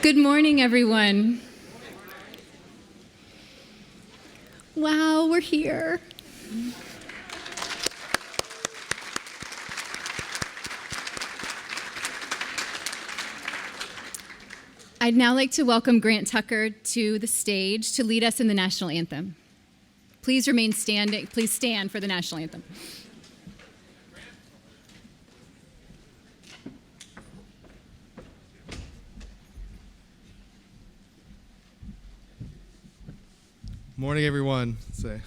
Good morning, everyone. Wow, we're here. I'd now like to welcome Grant Tucker to the stage to lead us in the national anthem. Please remain standing. Please stand for the national anthem. Morning, everyone. If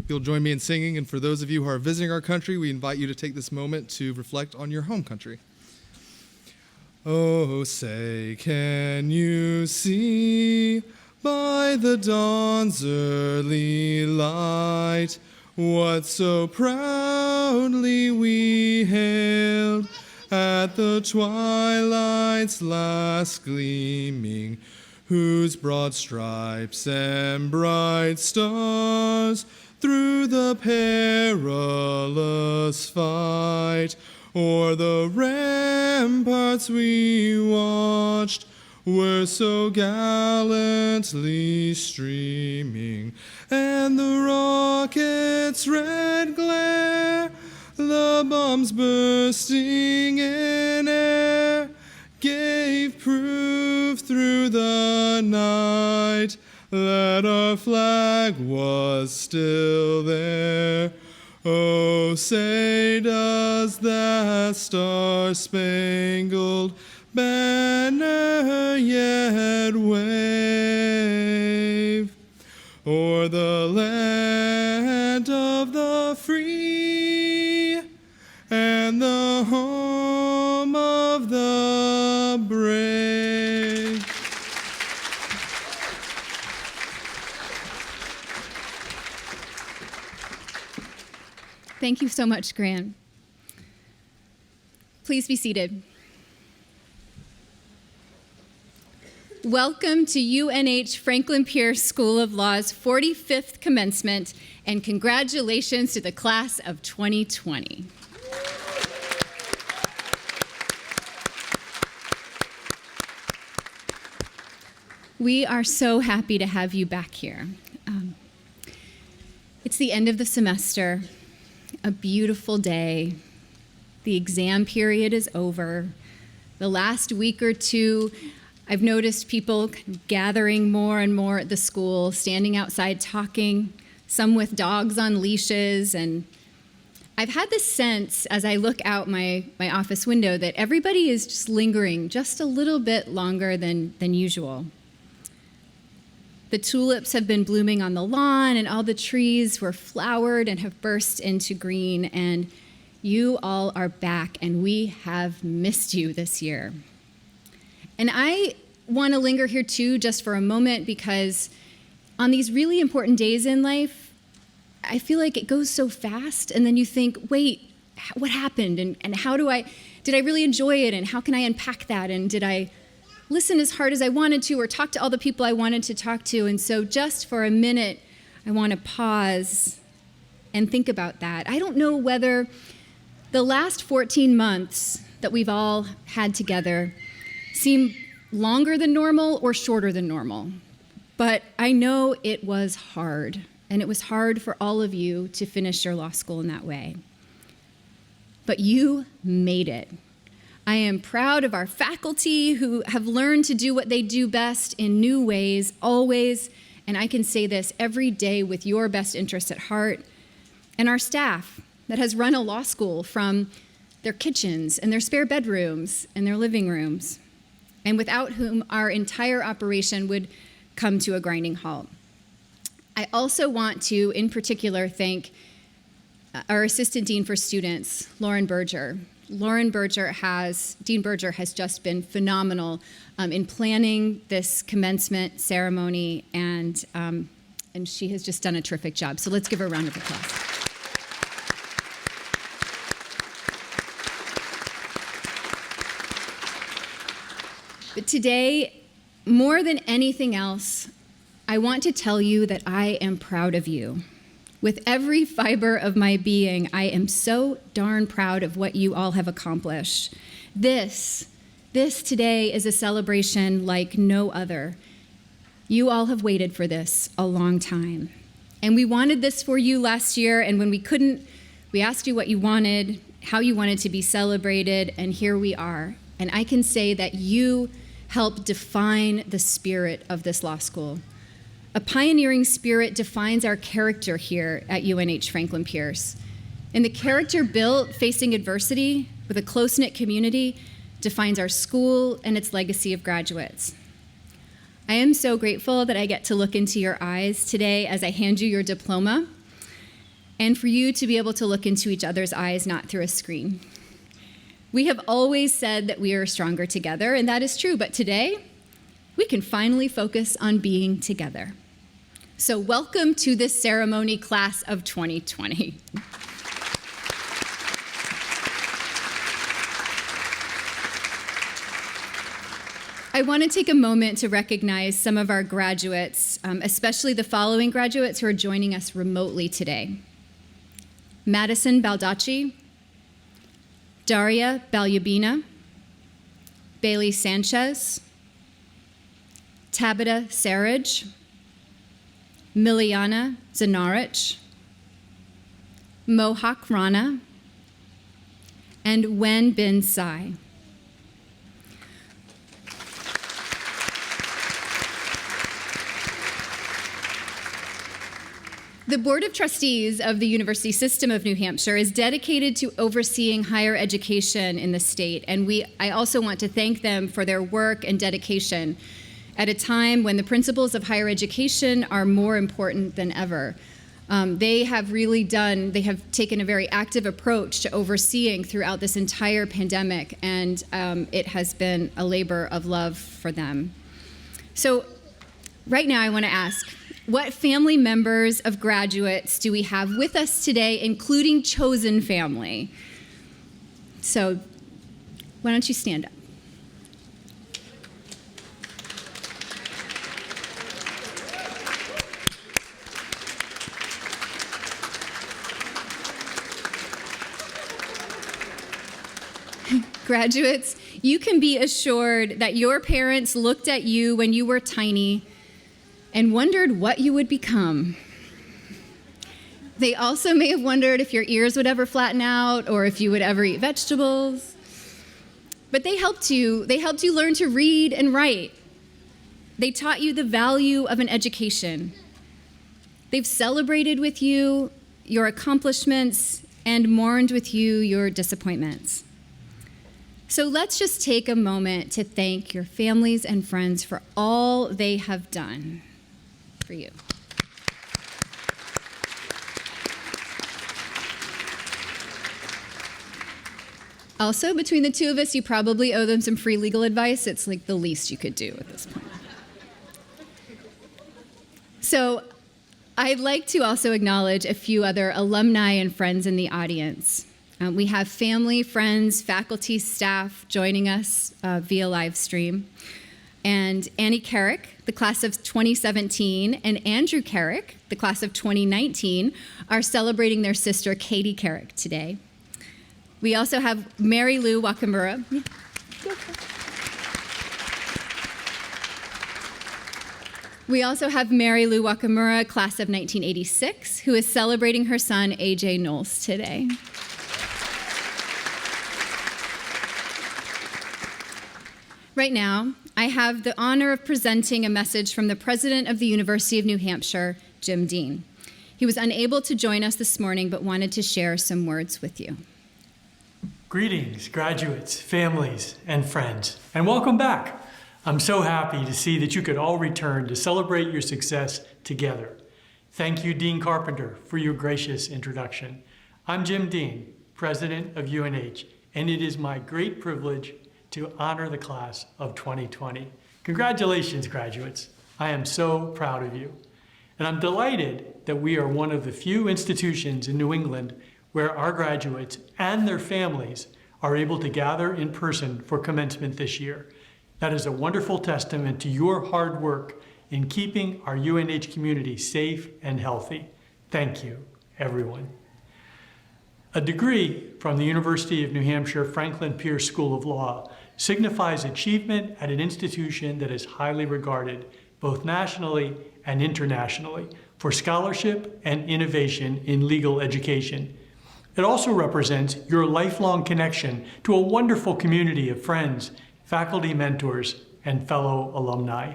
you'll join me in singing, and for those of you who are visiting our country, we invite you to take this moment to reflect on your home country. Oh, say, can you see by the dawn's early light what so proudly we hailed at the twilight's last gleaming, whose broad stripes and bright stars through the perilous fight o'er the ramparts we watched were so gallantly streaming, and the rocket's red glare, the bombs bursting in air, gave proof through the night that our flag was still there. Oh, say, does that star-spangled banner yet wave o'er the land of the free and the home of the brave? Thank you so much, Grant. Please be seated. Welcome to UNH Franklin Pierce School of Law's 45th commencement, and congratulations to the class of 2020. We are so happy to have you back here. It's the end of the semester, a beautiful day. The exam period is over. The last week or two, I've noticed people gathering more and more at the school, standing outside talking, some with dogs on leashes. And I've had this sense as I look out my office window that everybody is just lingering just a little bit longer than usual. The tulips have been blooming on the lawn, and all the trees were flowered and have burst into green, and you all are back, and we have missed you this year. And I want to linger here too just for a moment, because on these really important days in life, I feel like it goes so fast, and then you think, wait, what happened? And how did I really enjoy it? And how can I unpack that? And did I listen as hard as I wanted to, or talk to all the people I wanted to talk to? And so just for a minute, I want to pause and think about that. I don't know whether the last 14 months that we've all had together seem longer than normal or shorter than normal, but I know it was hard, and it was hard for all of you to finish your law school in that way. But you made it. I am proud of our faculty who have learned to do what they do best in new ways, always, and I can say this every day with your best interests at heart, and our staff that has run a law school from their kitchens and their spare bedrooms and their living rooms, and without whom our entire operation would come to a grinding halt. I also want to, in particular, thank our Assistant Dean for Students, Lauren Berger. Dean Berger has just been phenomenal in planning this commencement ceremony, and she has just done a terrific job. So let's give her a round of applause. But today, more than anything else, I want to tell you that I am proud of you. With every fiber of my being, I am so darn proud of what you all have accomplished. This This today is a celebration like no other. You all have waited for this a long time. And we wanted this for you last year, and when we couldn't, we asked you what you wanted, how you wanted to be celebrated, and here we are. And I can say that you help define the spirit of this law school. A pioneering spirit defines our character here at UNH Franklin Pierce. And the character built facing adversity with a close-knit community defines our school and its legacy of graduates. I am so grateful that I get to look into your eyes today as I hand you your diploma, and for you to be able to look into each other's eyes, not through a screen. We have always said that we are stronger together, and that is true, but today, we can finally focus on being together. So welcome to this ceremony, class of 2020. I want to take a moment to recognize some of our graduates, especially the following graduates who are joining us remotely today. Madison Baldacci, Daria Balyabina, Bailey Sanchez, Tabitha Saraj, Miliana Zanarich, Mohak Rana, and Wen Bin Sai. The Board of Trustees of the University System of New Hampshire is dedicated to overseeing higher education in the state, and I also want to thank them for their work and dedication at a time when the principles of higher education are more important than ever. They have taken a very active approach to overseeing throughout this entire pandemic, and it has been a labor of love for them. So right now I want to ask, what family members of graduates do we have with us today, including chosen family? So why don't you stand up? Graduates, you can be assured that your parents looked at you when you were tiny and wondered what you would become. They also may have wondered if your ears would ever flatten out or if you would ever eat vegetables. But they helped you learn to read and write. They taught you the value of an education. They've celebrated with you your accomplishments and mourned with you your disappointments. So let's just take a moment to thank your families and friends for all they have done for you. Also, between the two of us, you probably owe them some free legal advice. It's like the least you could do at this point. So I'd like to also acknowledge a few other alumni and friends in the audience. We have family, friends, faculty, staff joining us via live stream. And Annie Carrick, the class of 2017, and Andrew Carrick, the class of 2019, are celebrating their sister, Katie Carrick, today. We also have Mary Lou Wakamura. Yeah. We also have Mary Lou Wakamura, class of 1986, who is celebrating her son, AJ Knowles, today. Right now, I have the honor of presenting a message from the president of the University of New Hampshire, Jim Dean. He was unable to join us this morning, but wanted to share some words with you. Greetings, graduates, families, and friends, and welcome back. I'm so happy to see that you could all return to celebrate your success together. Thank you, Dean Carpenter, for your gracious introduction. I'm Jim Dean, president of UNH, and it is my great privilege to honor the class of 2020. Congratulations, graduates. I am so proud of you. And I'm delighted that we are one of the few institutions in New England where our graduates and their families are able to gather in person for commencement this year. That is a wonderful testament to your hard work in keeping our UNH community safe and healthy. Thank you, everyone. A degree from the University of New Hampshire Franklin Pierce School of Law signifies achievement at an institution that is highly regarded, both nationally and internationally, for scholarship and innovation in legal education. It also represents your lifelong connection to a wonderful community of friends, faculty mentors, and fellow alumni.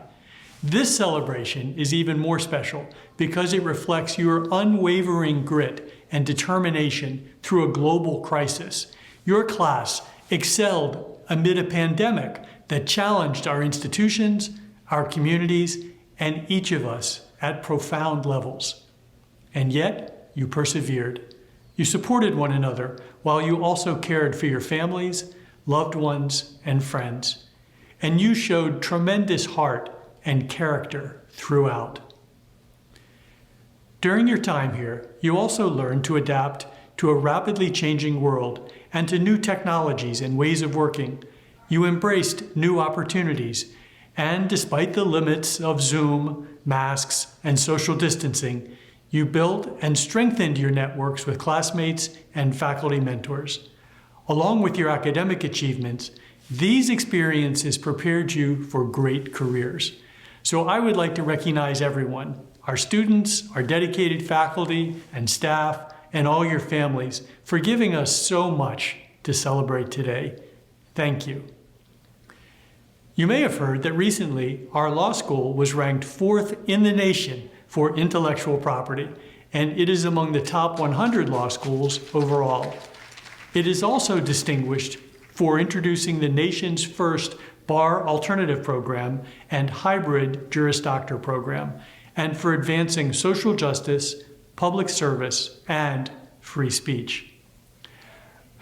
This celebration is even more special because it reflects your unwavering grit and determination through a global crisis. Your class excelled amid a pandemic that challenged our institutions, our communities, and each of us at profound levels. And yet, you persevered. You supported one another while you also cared for your families, loved ones, and friends. And you showed tremendous heart and character throughout. During your time here, you also learned to adapt to a rapidly changing world and to new technologies and ways of working. You embraced new opportunities, and despite the limits of Zoom, masks, and social distancing, you built and strengthened your networks with classmates and faculty mentors. Along with your academic achievements, these experiences prepared you for great careers. So I would like to recognize everyone, our students, our dedicated faculty and staff, and all your families for giving us so much to celebrate today. Thank you. You may have heard that recently our law school was ranked 4th in the nation for intellectual property, and it is among the top 100 law schools overall. It is also distinguished for introducing the nation's first bar alternative program and hybrid Juris Doctor program, and for advancing social justice, public service, and free speech.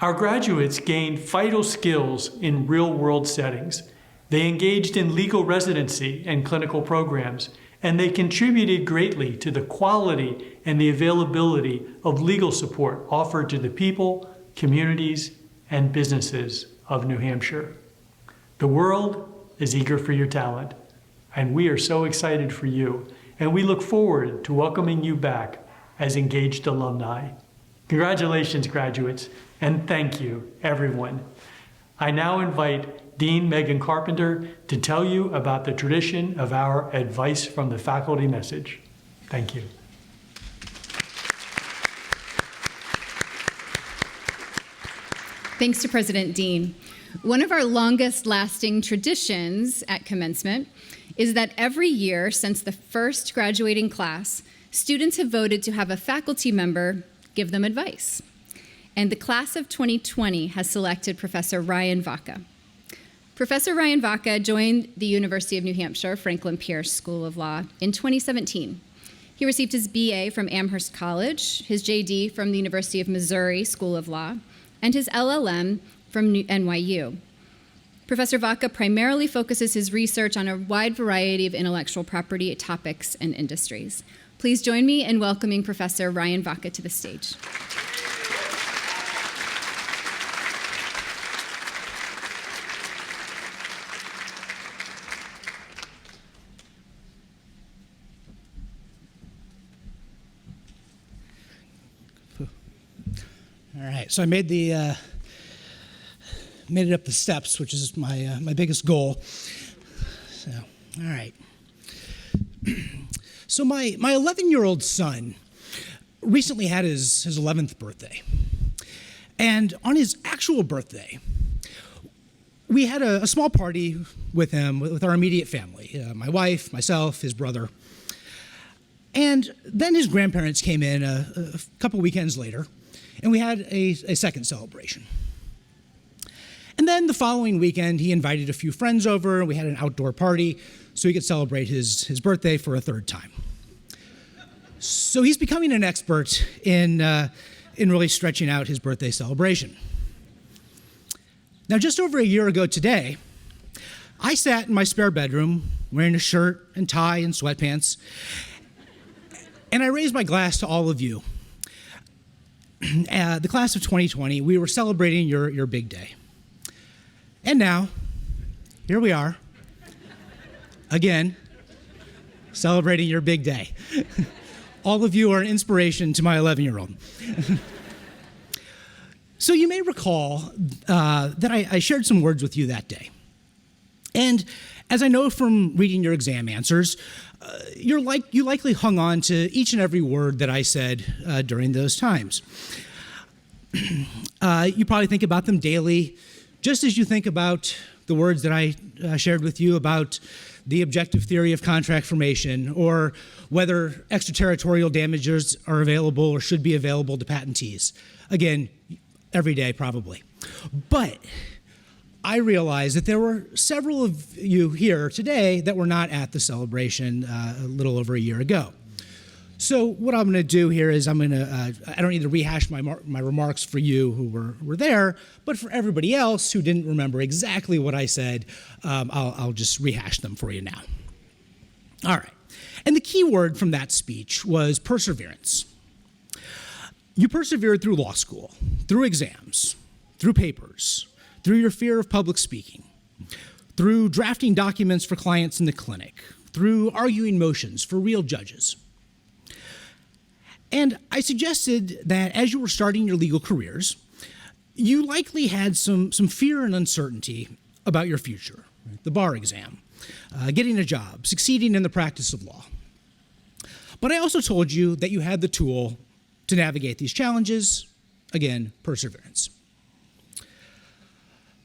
Our graduates gained vital skills in real-world settings. They engaged in legal residency and clinical programs, and they contributed greatly to the quality and the availability of legal support offered to the people, communities, and businesses of New Hampshire. The world is eager for your talent, and we are so excited for you, and we look forward to welcoming you back as engaged alumni. Congratulations, graduates, and thank you, everyone. I now invite Dean Megan Carpenter to tell you about the tradition of our Advice from the Faculty message. Thank you. Thanks to President Dean. One of our longest lasting traditions at Commencement is that every year since the first graduating class, students have voted to have a faculty member give them advice. And the class of 2020 has selected Professor Ryan Vodka. Professor Ryan Vodka joined the University of New Hampshire Franklin Pierce School of Law in 2017. He received his BA from Amherst College, his JD from the University of Missouri School of Law, and his LLM from NYU. Professor Vodka primarily focuses his research on a wide variety of intellectual property topics and industries. Please join me in welcoming Professor Ryan Vodka to the stage. All right, so I made it up the steps, which is my biggest goal. So, all right. So my 11-year-old son recently had his 11th birthday, and on his actual birthday, we had a small party with him, with our immediate family, my wife, myself, his brother, and then his grandparents came in a couple weekends later. And we had a second celebration. And then the following weekend, he invited a few friends over, and we had an outdoor party so he could celebrate his birthday for a third time. So he's becoming an expert in really stretching out his birthday celebration. Now, just over a year ago today, I sat in my spare bedroom wearing a shirt and tie and sweatpants, and I raised my glass to all of you. The class of 2020, we were celebrating your big day. And now, here we are, again, celebrating your big day. All of you are an inspiration to my 11-year-old. So you may recall that I shared some words with you that day. And as I know from reading your exam answers, you likely hung on to each and every word that I said during those times. You probably think about them daily, just as you think about the words that I shared with you about the objective theory of contract formation, or whether extraterritorial damages are available or should be available to patentees. Again, every day probably. But I realized that there were several of you here today that were not at the celebration a little over a year ago. So what I'm going to do here is I don't need to rehash my remarks for you who were there, but for everybody else who didn't remember exactly what I said, I'll just rehash them for you now. All right. And the key word from that speech was perseverance. You persevered through law school, through exams, through papers, through your fear of public speaking, through drafting documents for clients in the clinic, through arguing motions for real judges. And I suggested that as you were starting your legal careers, you likely had some fear and uncertainty about your future, the bar exam, getting a job, succeeding in the practice of law. But I also told you that you had the tool to navigate these challenges, again, perseverance.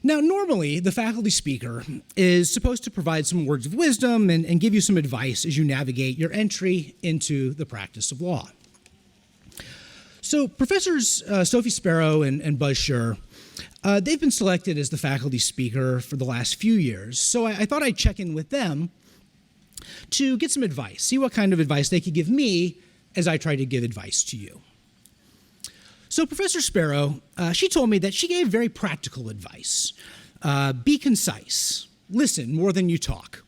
Now, normally, the faculty speaker is supposed to provide some words of wisdom and give you some advice as you navigate your entry into the practice of law. So Professors Sophie Sparrow and Buzz Scher, they've been selected as the faculty speaker for the last few years, so I thought I'd check in with them to get some advice, see what kind of advice they could give me as I try to give advice to you. So Professor Sparrow, she told me that she gave very practical advice. Be concise, listen more than you talk.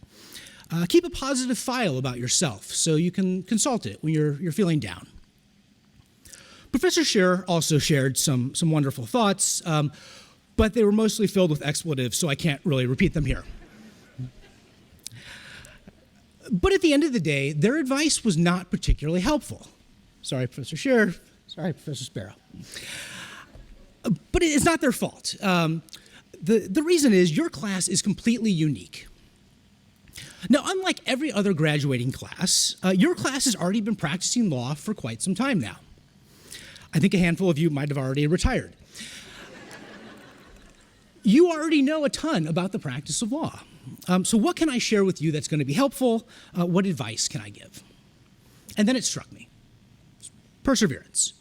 Keep a positive file about yourself so you can consult it when you're feeling down. Professor Scher also shared some wonderful thoughts, but they were mostly filled with expletives, so I can't really repeat them here. But at the end of the day, their advice was not particularly helpful. Sorry, Professor Scher. Sorry, Professor Sparrow. But it's not their fault. The reason is your class is completely unique. Now, unlike every other graduating class, your class has already been practicing law for quite some time now. I think a handful of you might have already retired. You already know a ton about the practice of law. So what can I share with you that's going to be helpful? What advice can I give? And then it struck me. Perseverance.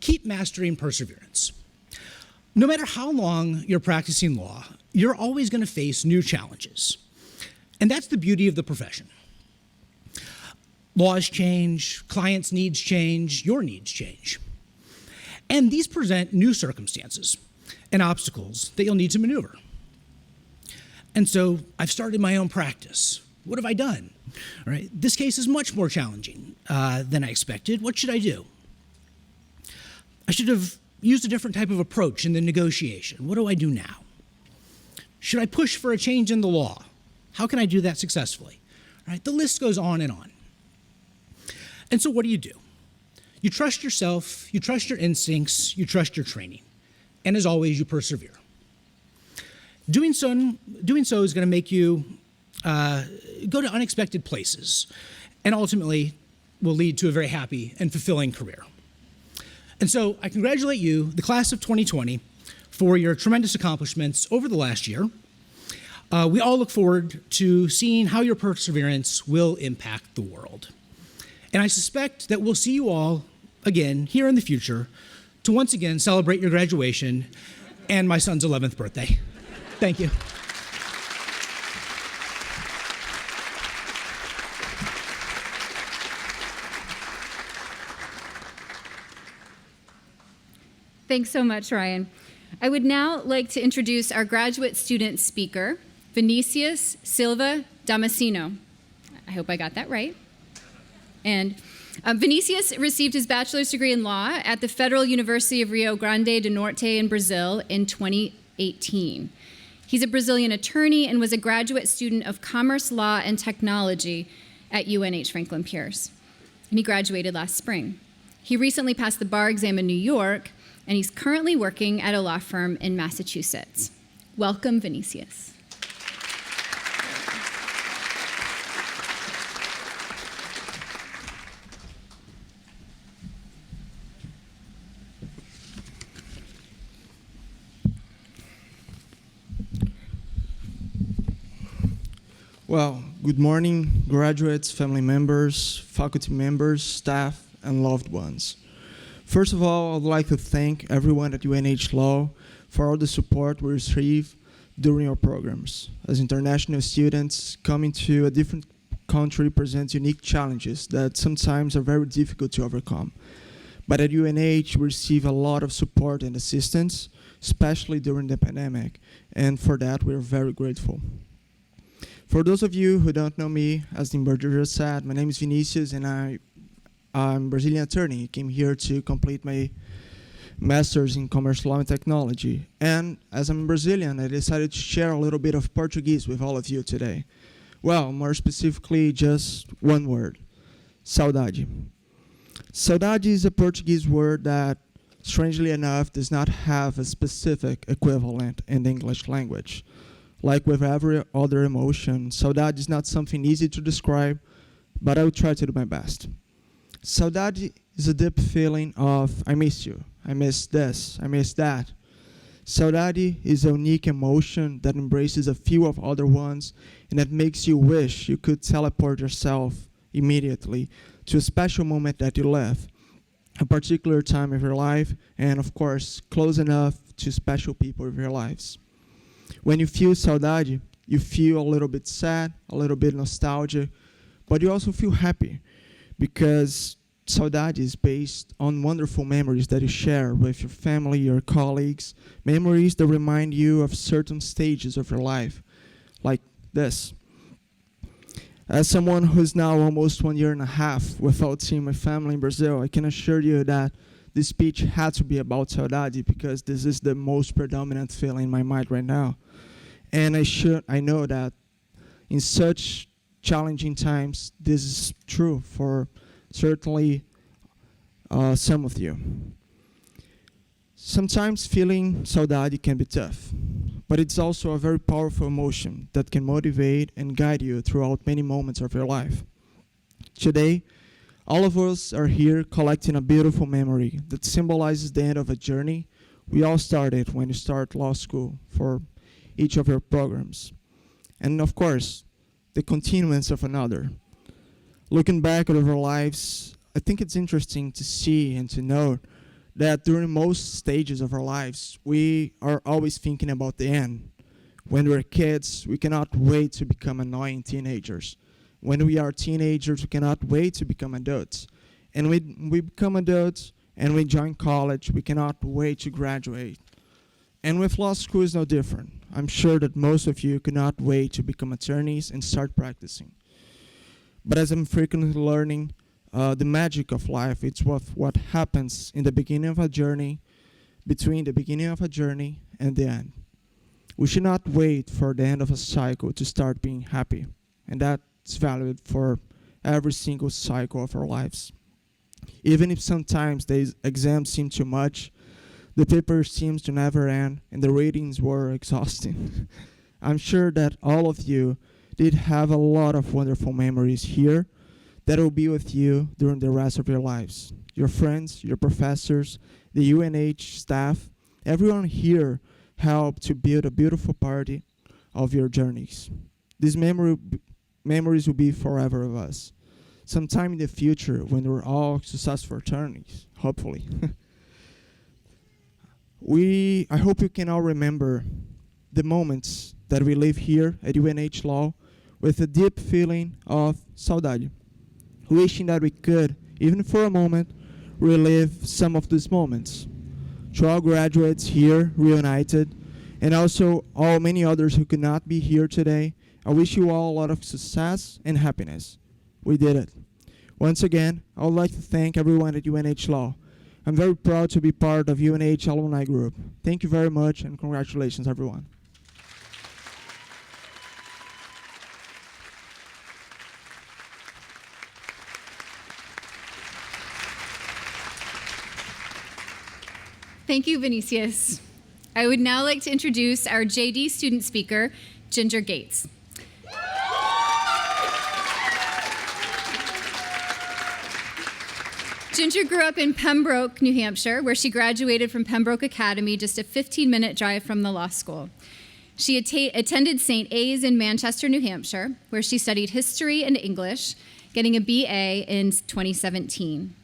Keep mastering perseverance. No matter how long you're practicing law, you're always going to face new challenges. And that's the beauty of the profession. Laws change, clients' needs change, your needs change. And these present new circumstances and obstacles that you'll need to maneuver. And so I've started my own practice. What have I done? All right, this case is much more challenging than I expected. What should I do? I should have used a different type of approach in the negotiation. What do I do now? Should I push for a change in the law? How can I do that successfully? All right, the list goes on and on. And so what do? You trust yourself, you trust your instincts, you trust your training. And as always, you persevere. Doing so is going to make you go to unexpected places and ultimately will lead to a very happy and fulfilling career. And so I congratulate you, the class of 2020, for your tremendous accomplishments over the last year. We all look forward to seeing how your perseverance will impact the world. And I suspect that we'll see you all again here in the future to once again celebrate your graduation and my son's 11th birthday. Thank you. Thanks so much, Ryan. I would now like to introduce our graduate student speaker, Vinicius Silva Damasino. I hope I got that right. And Vinicius received his bachelor's degree in law at the Federal University of Rio Grande do Norte in Brazil in 2018. He's a Brazilian attorney and was a graduate student of Commerce Law and Technology at UNH Franklin Pierce. And he graduated last spring. He recently passed the bar exam in New York and he's currently working at a law firm in Massachusetts. Welcome, Vinicius. Well, good morning, graduates, family members, faculty members, staff, and loved ones. First of all, I'd like to thank everyone at UNH Law for all the support we receive during our programs. As international students, coming to a different country presents unique challenges that sometimes are very difficult to overcome. But at UNH, we receive a lot of support and assistance, especially during the pandemic, and for that, we're very grateful. For those of you who don't know me, as the introducer said, my name is Vinicius, and I'm a Brazilian attorney. I came here to complete my master's in commercial law and technology. And as I'm Brazilian, I decided to share a little bit of Portuguese with all of you today. Well, more specifically, just one word, saudade. Saudade is a Portuguese word that, strangely enough, does not have a specific equivalent in the English language. Like with every other emotion, saudade is not something easy to describe, but I will try to do my best. Saudade is a deep feeling of, I miss you, I miss this, I miss that. Saudade is a unique emotion that embraces a few of other ones and that makes you wish you could teleport yourself immediately to a special moment that you left, a particular time of your life, and of course, close enough to special people of your lives. When you feel saudade, you feel a little bit sad, a little bit nostalgia, but you also feel happy because saudade is based on wonderful memories that you share with your family, your colleagues, memories that remind you of certain stages of your life, like this. As someone who's now almost 1.5 years without seeing my family in Brazil, I can assure you that this speech had to be about saudade because this is the most predominant feeling in my mind right now. And I know that in such challenging times, this is true for certainly some of you. Sometimes feeling saudade can be tough, but it's also a very powerful emotion that can motivate and guide you throughout many moments of your life. Today, all of us are here collecting a beautiful memory that symbolizes the end of a journey we all started when you start law school for each of your programs. And of course, the continuance of another. Looking back at our lives, I think it's interesting to see and to know that during most stages of our lives, we are always thinking about the end. When we're kids, we cannot wait to become annoying teenagers. When we are teenagers, we cannot wait to become adults. And when we become adults and we join college, we cannot wait to graduate. And with law school is no different. I'm sure that most of you cannot wait to become attorneys and start practicing. But as I'm frequently learning, the magic of life, it's what happens in the beginning of a journey, between the beginning of a journey and the end. We should not wait for the end of a cycle to start being happy. And that's valid for every single cycle of our lives. Even if sometimes the exams seem too much, the paper seems to never end, and the ratings were exhausting. I'm sure that all of you did have a lot of wonderful memories here that will be with you during the rest of your lives. Your friends, your professors, the UNH staff, everyone here helped to build a beautiful party of your journeys. These memories will be forever with us. Sometime in the future, when we're all successful attorneys, hopefully. I hope you can all remember the moments that we live here at UNH Law with a deep feeling of saudade, wishing that we could, even for a moment, relive some of these moments. To all graduates here reunited, and also all many others who could not be here today, I wish you all a lot of success and happiness. We did it. Once again, I would like to thank everyone at UNH Law. I'm very proud to be part of UNH Alumni Group. Thank you very much, and congratulations, everyone. Thank you, Vinicius. I would now like to introduce our JD student speaker, Ginger Gates. Ginger grew up in Pembroke, New Hampshire, where she graduated from Pembroke Academy, just a 15-minute drive from the law school. She attended St. A's in Manchester, New Hampshire, where she studied history and English, getting a BA in 2017.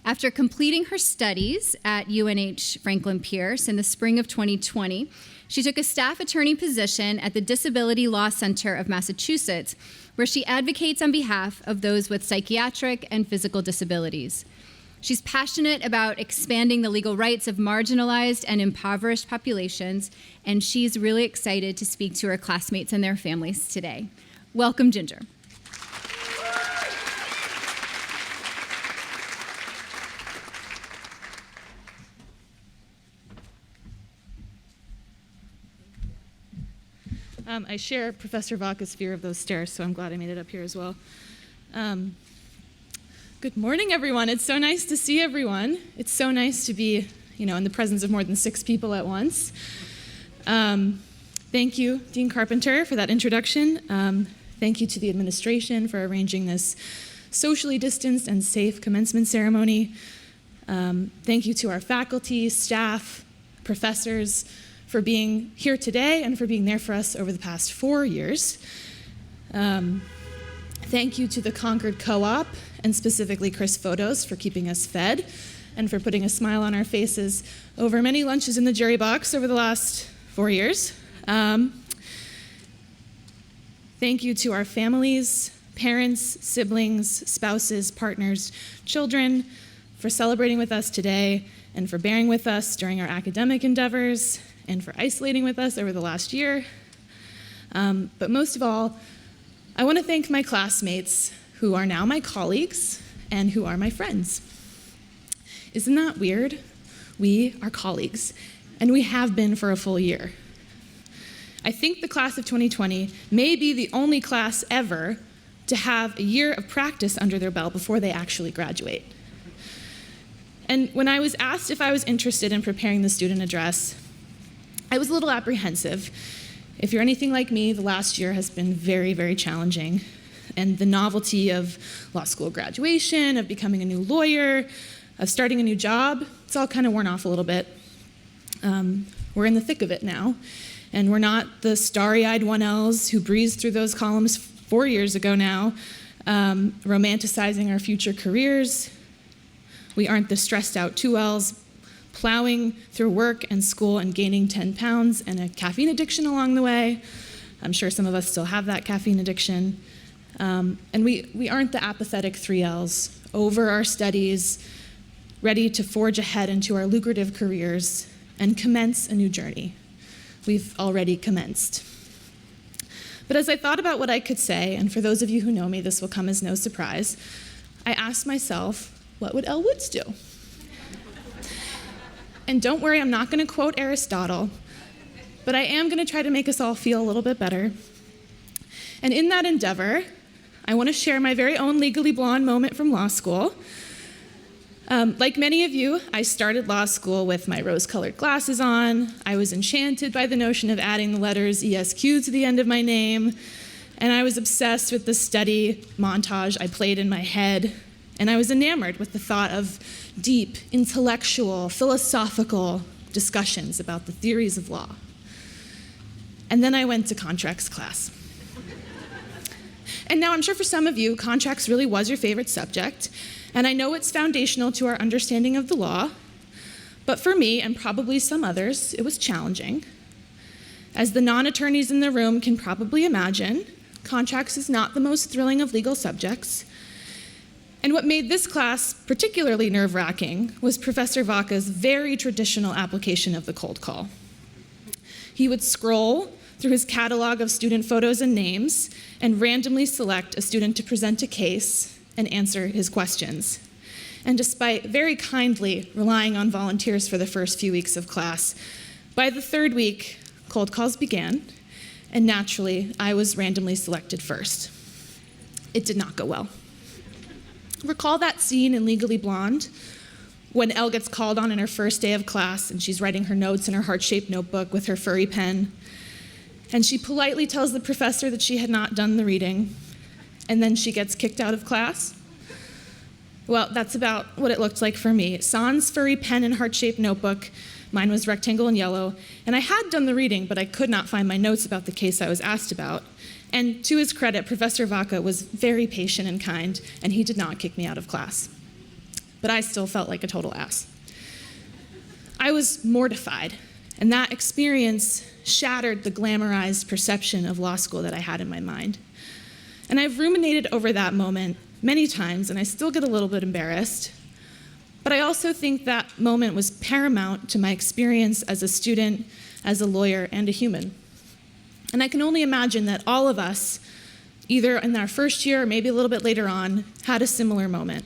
After completing her studies at UNH Franklin Pierce in the spring of 2020, she took a staff attorney position at the Disability Law Center of Massachusetts, where she advocates on behalf of those with psychiatric and physical disabilities. She's passionate about expanding the legal rights of marginalized and impoverished populations, and she's really excited to speak to her classmates and their families today. Welcome, Ginger. I share Professor Vaca's fear of those stairs, so I'm glad I made it up here as well. Good morning, everyone. It's so nice to see everyone. It's so nice to be, in the presence of more than 6 people at once. Thank you, Dean Carpenter, for that introduction. Thank you to the administration for arranging this socially distanced and safe commencement ceremony. Thank you to our faculty, staff, professors for being here today and for being there for us over the past 4 years. Thank you to the Concord Co-op, and specifically Chris Photos, for keeping us fed and for putting a smile on our faces over many lunches in the jury box over the last 4 years. Thank you to our families, parents, siblings, spouses, partners, children, for celebrating with us today and for bearing with us during our academic endeavors and for isolating with us over the last year. But most of all, I want to thank my classmates who are now my colleagues and who are my friends. Isn't that weird? We are colleagues, and we have been for a full year. I think the class of 2020 may be the only class ever to have a year of practice under their belt before they actually graduate. And when I was asked if I was interested in preparing the student address, I was a little apprehensive. If you're anything like me, the last year has been very, very challenging. And the novelty of law school graduation, of becoming a new lawyer, of starting a new job, it's all kind of worn off a little bit. We're in the thick of it now. And we're not the starry-eyed 1Ls who breezed through those columns 4 years ago now, romanticizing our future careers. We aren't the stressed-out 2Ls plowing through work and school and gaining 10 pounds and a caffeine addiction along the way. I'm sure some of us still have that caffeine addiction. And we aren't the apathetic 3Ls, over our studies, ready to forge ahead into our lucrative careers and commence a new journey. We've already commenced. But as I thought about what I could say, and for those of you who know me, this will come as no surprise, I asked myself, what would Elle Woods do? And don't worry, I'm not going to quote Aristotle, but I am going to try to make us all feel a little bit better. And in that endeavor, I want to share my very own Legally Blonde moment from law school. Like many of you, I started law school with my rose-colored glasses on. I was enchanted by the notion of adding the letters ESQ to the end of my name, and I was obsessed with the study montage I played in my head, and I was enamored with the thought of deep, intellectual, philosophical discussions about the theories of law. And then I went to contracts class. And now I'm sure for some of you, contracts really was your favorite subject, and I know it's foundational to our understanding of the law, but for me, and probably some others, it was challenging. As the non-attorneys in the room can probably imagine, contracts is not the most thrilling of legal subjects. And what made this class particularly nerve-wracking was Professor Vaca's very traditional application of the cold call. He would scroll through his catalog of student photos and names and randomly select a student to present a case and answer his questions. And despite very kindly relying on volunteers for the first few weeks of class, by the 3rd week, cold calls began, and naturally, I was randomly selected first. It did not go well. Recall that scene in Legally Blonde when Elle gets called on in her first day of class and she's writing her notes in her heart-shaped notebook with her furry pen. And she politely tells the professor that she had not done the reading, and then she gets kicked out of class. Well, that's about what it looked like for me. Sans furry pen and heart-shaped notebook. Mine was rectangle and yellow. And I had done the reading, but I could not find my notes about the case I was asked about. And to his credit, Professor Vodka was very patient and kind, and he did not kick me out of class. But I still felt like a total ass. I was mortified, and that experience shattered the glamorized perception of law school that I had in my mind. And I've ruminated over that moment many times, and I still get a little bit embarrassed. But I also think that moment was paramount to my experience as a student, as a lawyer, and a human. And I can only imagine that all of us, either in our first year or maybe a little bit later on, had a similar moment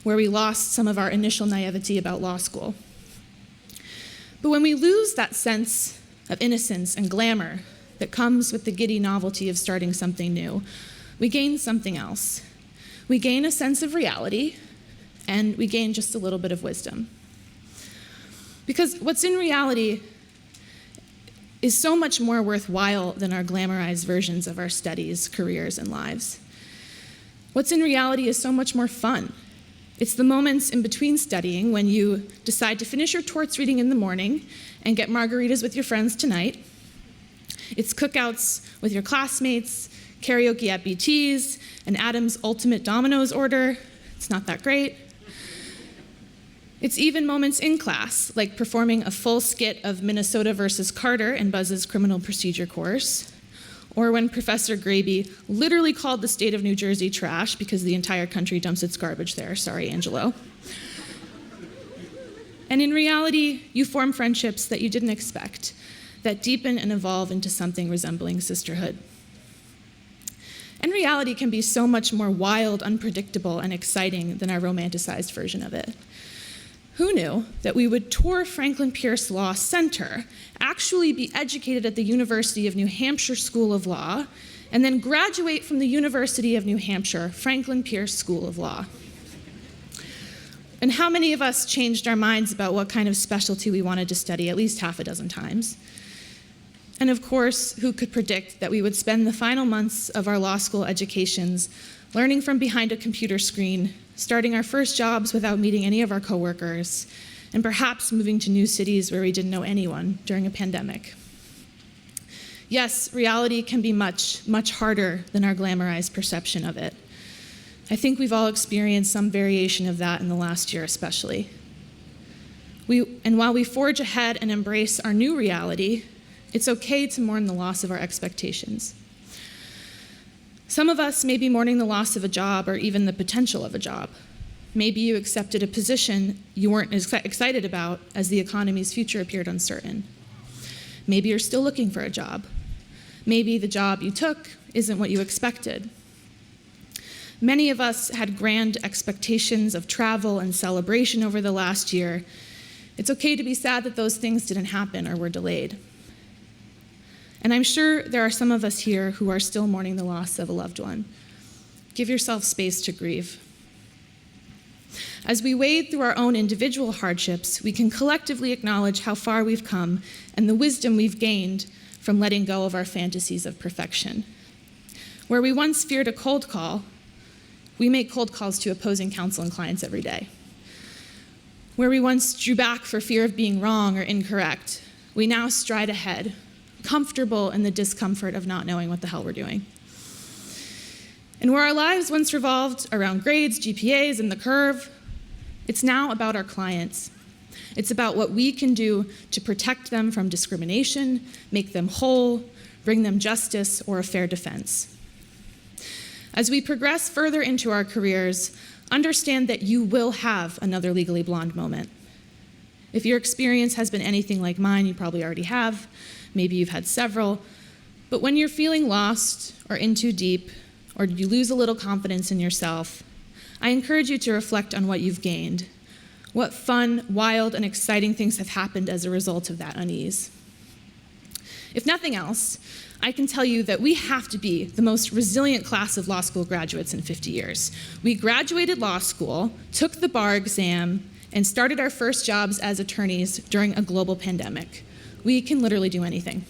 where we lost some of our initial naivety about law school. But when we lose that sense of innocence and glamour that comes with the giddy novelty of starting something new, we gain something else. We gain a sense of reality, and we gain just a little bit of wisdom. Because what's in reality is so much more worthwhile than our glamorized versions of our studies, careers, and lives. What's in reality is so much more fun. It's the moments in between studying when you decide to finish your torts reading in the morning and get margaritas with your friends tonight. It's cookouts with your classmates, karaoke at BT's, and Adam's ultimate Domino's order. It's not that great. It's even moments in class, like performing a full skit of Minnesota versus Carter in Buzz's criminal procedure course, or when Professor Graby literally called the state of New Jersey trash because the entire country dumps its garbage there. Sorry, Angelo. And in reality, you form friendships that you didn't expect, that deepen and evolve into something resembling sisterhood. And reality can be so much more wild, unpredictable, and exciting than our romanticized version of it. Who knew that we would tour Franklin Pierce Law Center, actually be educated at the University of New Hampshire School of Law, and then graduate from the University of New Hampshire, Franklin Pierce School of Law? And how many of us changed our minds about what kind of specialty we wanted to study at least half a dozen times? And of course, who could predict that we would spend the final months of our law school educations learning from behind a computer screen, starting our first jobs without meeting any of our coworkers, and perhaps moving to new cities where we didn't know anyone during a pandemic. Yes, reality can be much, much harder than our glamorized perception of it. I think we've all experienced some variation of that in the last year especially. And while we forge ahead and embrace our new reality, it's okay to mourn the loss of our expectations. Some of us may be mourning the loss of a job or even the potential of a job. Maybe you accepted a position you weren't as excited about as the economy's future appeared uncertain. Maybe you're still looking for a job. Maybe the job you took isn't what you expected. Many of us had grand expectations of travel and celebration over the last year. It's okay to be sad that those things didn't happen or were delayed. And I'm sure there are some of us here who are still mourning the loss of a loved one. Give yourself space to grieve. As we wade through our own individual hardships, we can collectively acknowledge how far we've come and the wisdom we've gained from letting go of our fantasies of perfection. Where we once feared a cold call, we make cold calls to opposing counsel and clients every day. Where we once drew back for fear of being wrong or incorrect, we now stride ahead, comfortable in the discomfort of not knowing what the hell we're doing. And where our lives once revolved around grades, GPAs, and the curve, it's now about our clients. It's about what we can do to protect them from discrimination, make them whole, bring them justice or a fair defense. As we progress further into our careers, understand that you will have another Legally Blonde moment. If your experience has been anything like mine, you probably already have. Maybe you've had several. But when you're feeling lost or in too deep, or you lose a little confidence in yourself, I encourage you to reflect on what you've gained. What fun, wild, and exciting things have happened as a result of that unease. If nothing else, I can tell you that we have to be the most resilient class of law school graduates in 50 years. We graduated law school, took the bar exam, and started our first jobs as attorneys during a global pandemic. We can literally do anything.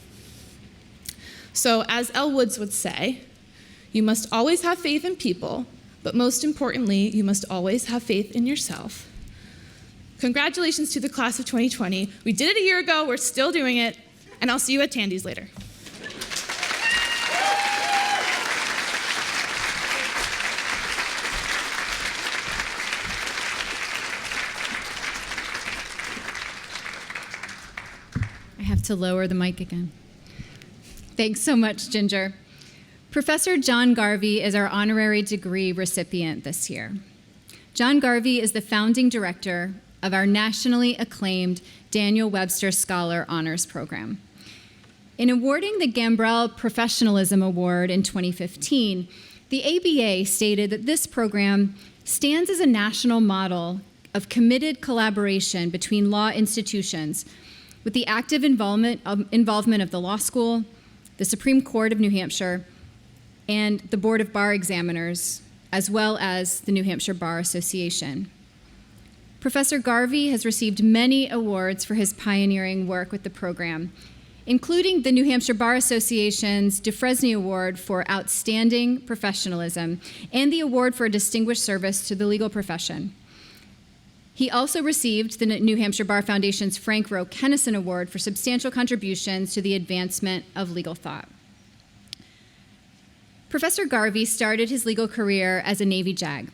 So, as Elle Woods would say, you must always have faith in people, but most importantly, you must always have faith in yourself. Congratulations to the class of 2020. We did it a year ago, we're still doing it, and I'll see you at Tandy's later. I have to lower the mic again. Thanks so much, Ginger. Professor John Garvey is our honorary degree recipient this year. John Garvey is the founding director of our nationally acclaimed Daniel Webster Scholar Honors Program. In awarding the Gambrell Professionalism Award in 2015, the ABA stated that this program stands as a national model of committed collaboration between law institutions with the active involvement of the law school, the Supreme Court of New Hampshire, and the Board of Bar Examiners, as well as the New Hampshire Bar Association. Professor Garvey has received many awards for his pioneering work with the program, including the New Hampshire Bar Association's DeFresney Award for Outstanding Professionalism and the Award for Distinguished Service to the Legal Profession. He also received the New Hampshire Bar Foundation's Frank Roe Kennison Award for substantial contributions to the advancement of legal thought. Professor Garvey started his legal career as a Navy JAG.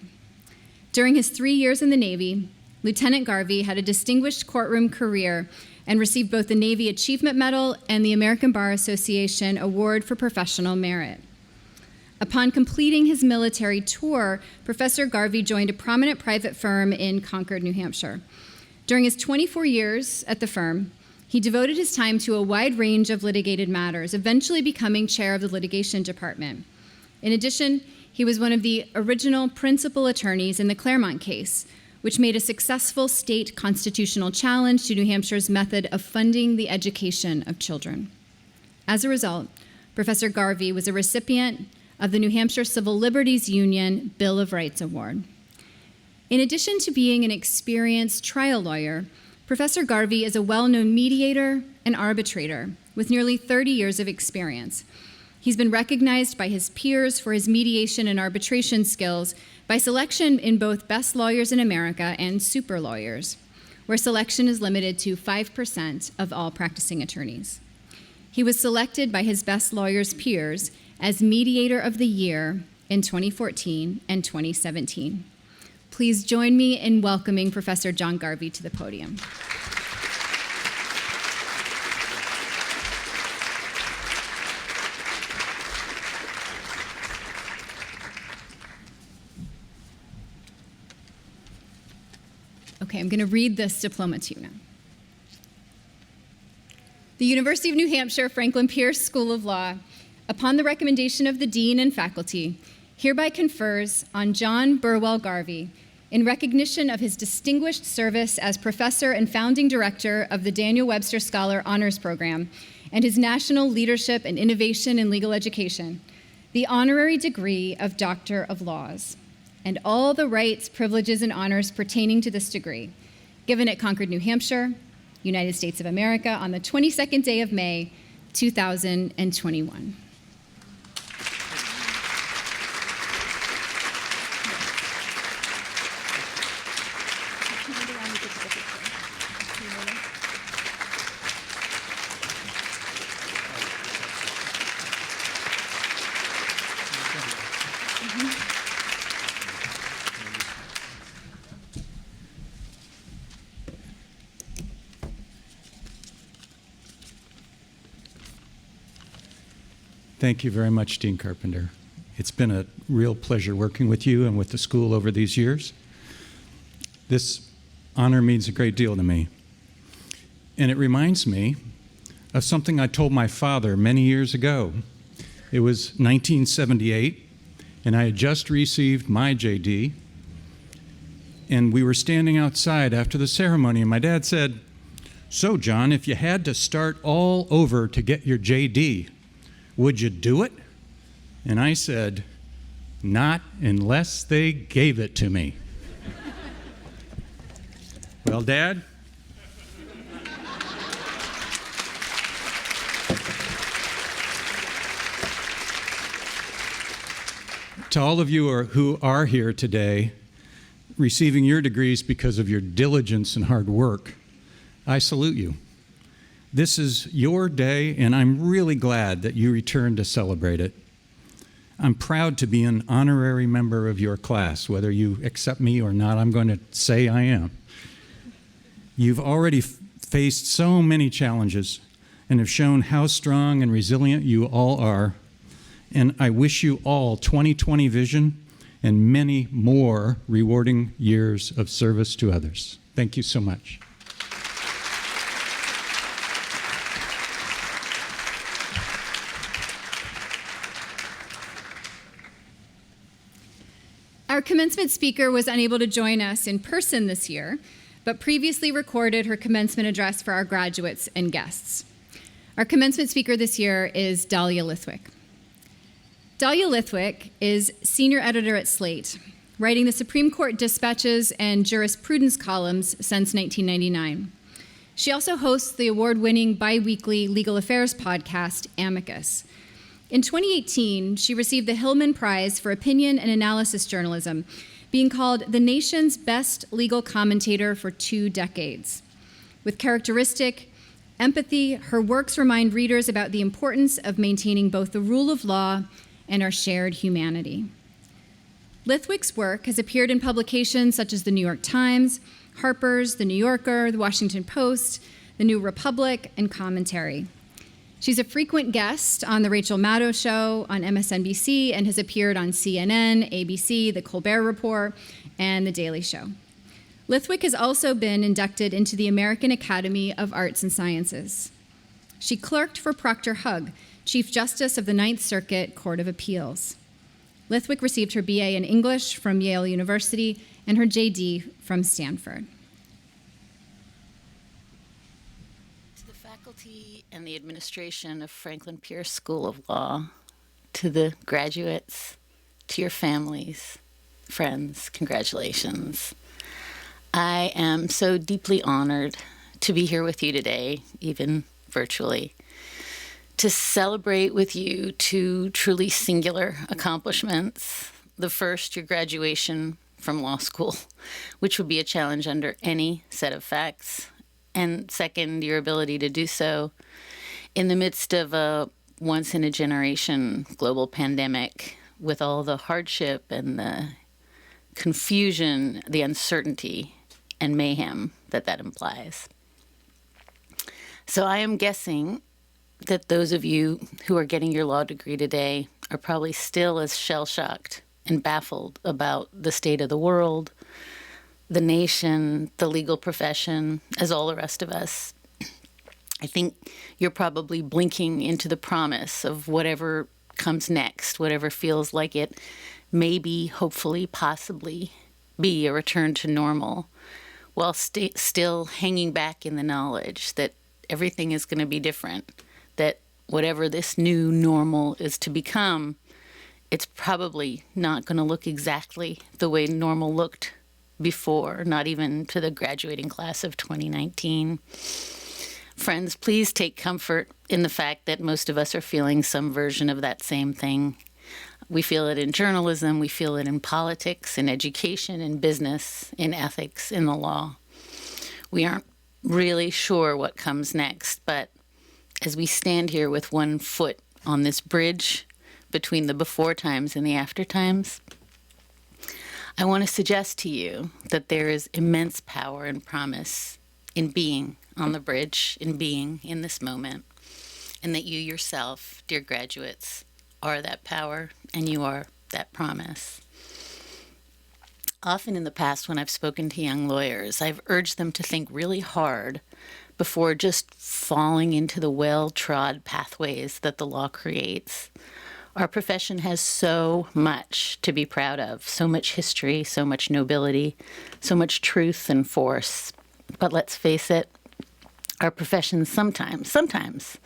During his 3 years in the Navy, Lieutenant Garvey had a distinguished courtroom career and received both the Navy Achievement Medal and the American Bar Association Award for Professional Merit. Upon completing his military tour, Professor Garvey joined a prominent private firm in Concord, New Hampshire. During his 24 years at the firm, he devoted his time to a wide range of litigated matters, eventually becoming chair of the litigation department. In addition, he was one of the original principal attorneys in the Claremont case, which made a successful state constitutional challenge to New Hampshire's method of funding the education of children. As a result, Professor Garvey was a recipient of the New Hampshire Civil Liberties Union Bill of Rights Award. In addition to being an experienced trial lawyer, Professor Garvey is a well-known mediator and arbitrator with nearly 30 years of experience. He's been recognized by his peers for his mediation and arbitration skills by selection in both Best Lawyers in America and Super Lawyers, where selection is limited to 5% of all practicing attorneys. He was selected by his Best Lawyers peers as Mediator of the Year in 2014 and 2017. Please join me in welcoming Professor John Garvey to the podium. Okay, I'm going to read this diploma to you now. The University of New Hampshire Franklin Pierce School of Law, upon the recommendation of the Dean and faculty, hereby confers on John Burwell Garvey in recognition of his distinguished service as professor and founding director of the Daniel Webster Scholar Honors Program and his national leadership and innovation in legal education, the honorary degree of Doctor of Laws, and all the rights, privileges, and honors pertaining to this degree, given at Concord, New Hampshire, United States of America, on the 22nd day of May, 2021. Thank you very much, Dean Carpenter. It's been a real pleasure working with you and with the school over these years. This honor means a great deal to me. And it reminds me of something I told my father many years ago. It was 1978, and I had just received my JD. And we were standing outside after the ceremony, and my dad said, "So, John, if you had to start all over to get your JD, would you do it?" And I said, "Not unless they gave it to me." Well, Dad? To all of you who are here today, receiving your degrees because of your diligence and hard work, I salute you. This is your day, and I'm really glad that you returned to celebrate it. I'm proud to be an honorary member of your class. Whether you accept me or not, I'm going to say I am. You've already faced so many challenges and have shown how strong and resilient you all are. And I wish you all 20/20 vision and many more rewarding years of service to others. Thank you so much. Our commencement speaker was unable to join us in person this year, but previously recorded her commencement address for our graduates and guests. Our commencement speaker this year is Dalia Lithwick. Dalia Lithwick is senior editor at Slate, writing the Supreme Court dispatches and jurisprudence columns since 1999. She also hosts the award-winning bi-weekly legal affairs podcast, Amicus. In 2018, she received the Hillman Prize for Opinion and Analysis Journalism, being called the nation's best legal commentator for 2 decades. With characteristic empathy, her works remind readers about the importance of maintaining both the rule of law and our shared humanity. Lithwick's work has appeared in publications such as the New York Times, Harper's, The New Yorker, The Washington Post, The New Republic, and Commentary. She's a frequent guest on The Rachel Maddow Show on MSNBC and has appeared on CNN, ABC, The Colbert Report, and The Daily Show. Lithwick has also been inducted into the American Academy of Arts and Sciences. She clerked for Proctor Hugg, Chief Justice of the Ninth Circuit Court of Appeals. Lithwick received her BA in English from Yale University and her JD from Stanford. Faculty and the administration of Franklin Pierce School of Law, to the graduates, to your families, friends, congratulations. I am so deeply honored to be here with you today, even virtually, to celebrate with you 2 truly singular accomplishments. The first, your graduation from law school, which would be a challenge under any set of facts. And second, your ability to do so in the midst of a once-in-a-generation global pandemic with all the hardship and the confusion, the uncertainty, and mayhem that implies. So I am guessing that those of you who are getting your law degree today are probably still as shell-shocked and baffled about the state of the world, the nation, the legal profession, as all the rest of us. I think you're probably blinking into the promise of whatever comes next, whatever feels like it maybe, hopefully, possibly be a return to normal, while still hanging back in the knowledge that everything is going to be different, that whatever this new normal is to become, it's probably not going to look exactly the way normal looked before, not even to the graduating class of 2019. Friends, please take comfort in the fact that most of us are feeling some version of that same thing. We feel it in journalism, we feel it in politics, in education, in business, in ethics, in the law. We aren't really sure what comes next, but as we stand here with one foot on this bridge between the before times and the after times, I want to suggest to you that there is immense power and promise in being on the bridge, in being in this moment, and that you yourself, dear graduates, are that power and you are that promise. Often in the past, when I've spoken to young lawyers, I've urged them to think really hard before just falling into the well-trod pathways that the law creates. Our profession has so much to be proud of, so much history, so much nobility, so much truth and force. But let's face it, our profession sometimes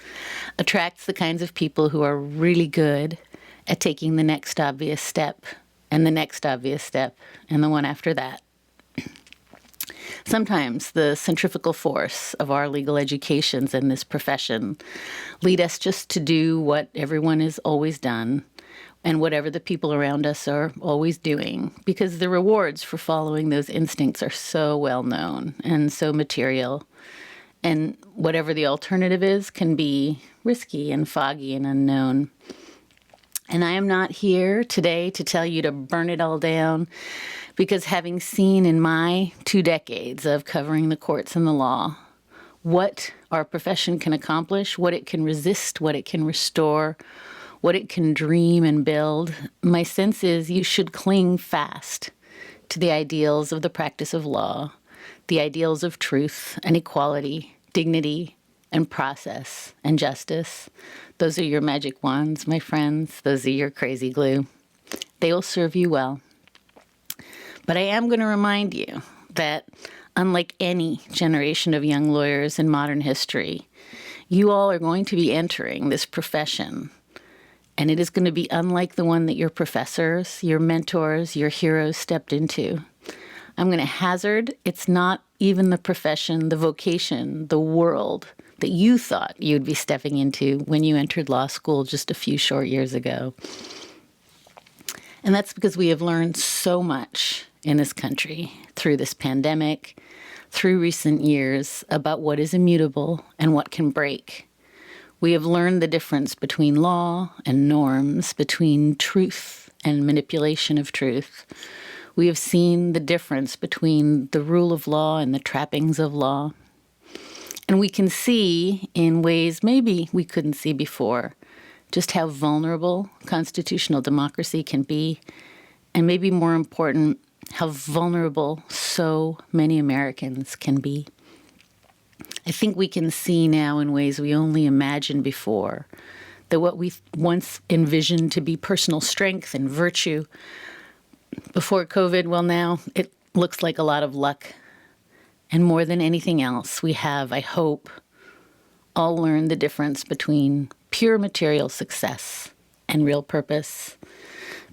attracts the kinds of people who are really good at taking the next obvious step, and the next obvious step, and the one after that. Sometimes the centrifugal force of our legal educations in this profession lead us just to do what everyone has always done and whatever the people around us are always doing, because the rewards for following those instincts are so well known and so material. And whatever the alternative is can be risky and foggy and unknown. And I am not here today to tell you to burn it all down, because having seen in my 2 decades of covering the courts and the law what our profession can accomplish, what it can resist, what it can restore, what it can dream and build, my sense is you should cling fast to the ideals of the practice of law, the ideals of truth and equality, dignity and process and justice. Those are your magic wands, my friends. Those are your crazy glue. They will serve you well. But I am going to remind you that unlike any generation of young lawyers in modern history, you all are going to be entering this profession, and it is going to be unlike the one that your professors, your mentors, your heroes stepped into. I'm going to hazard it's not even the profession, the vocation, the world that you thought you'd be stepping into when you entered law school just a few short years ago. And that's because we have learned so much in this country through this pandemic, through recent years, about what is immutable and what can break. We have learned the difference between law and norms, between truth and manipulation of truth. We have seen the difference between the rule of law and the trappings of law. And we can see in ways maybe we couldn't see before just how vulnerable constitutional democracy can be, and maybe more important, how vulnerable so many Americans can be. I think we can see now in ways we only imagined before that what we once envisioned to be personal strength and virtue before COVID, well, now it looks like a lot of luck. And more than anything else, we have, I hope, all learned the difference between pure material success and real purpose,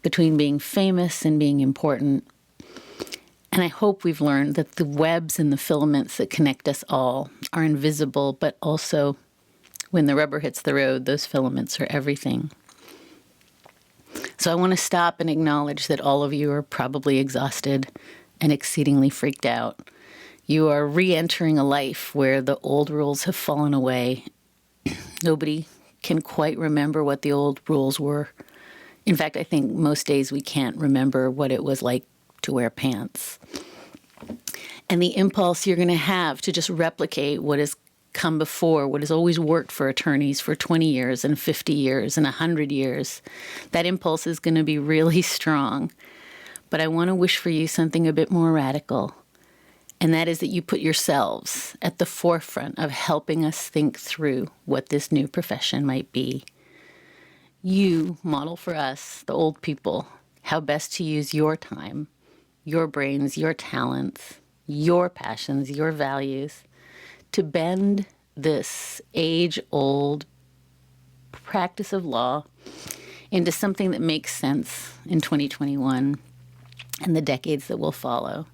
between being famous and being important. And I hope we've learned that the webs and the filaments that connect us all are invisible, but also, when the rubber hits the road, those filaments are everything. So I want to stop and acknowledge that all of you are probably exhausted and exceedingly freaked out. You are re-entering a life where the old rules have fallen away. Nobody can quite remember what the old rules were. In fact, I think most days we can't remember what it was like to wear pants. And the impulse you're going to have to just replicate what has come before, what has always worked for attorneys for 20 years and 50 years and 100 years, that impulse is going to be really strong. But I want to wish for you something a bit more radical. And that is that you put yourselves at the forefront of helping us think through what this new profession might be. You model for us, the old people, how best to use your time, your brains, your talents, your passions, your values, to bend this age-old practice of law into something that makes sense in 2021 and the decades that will follow.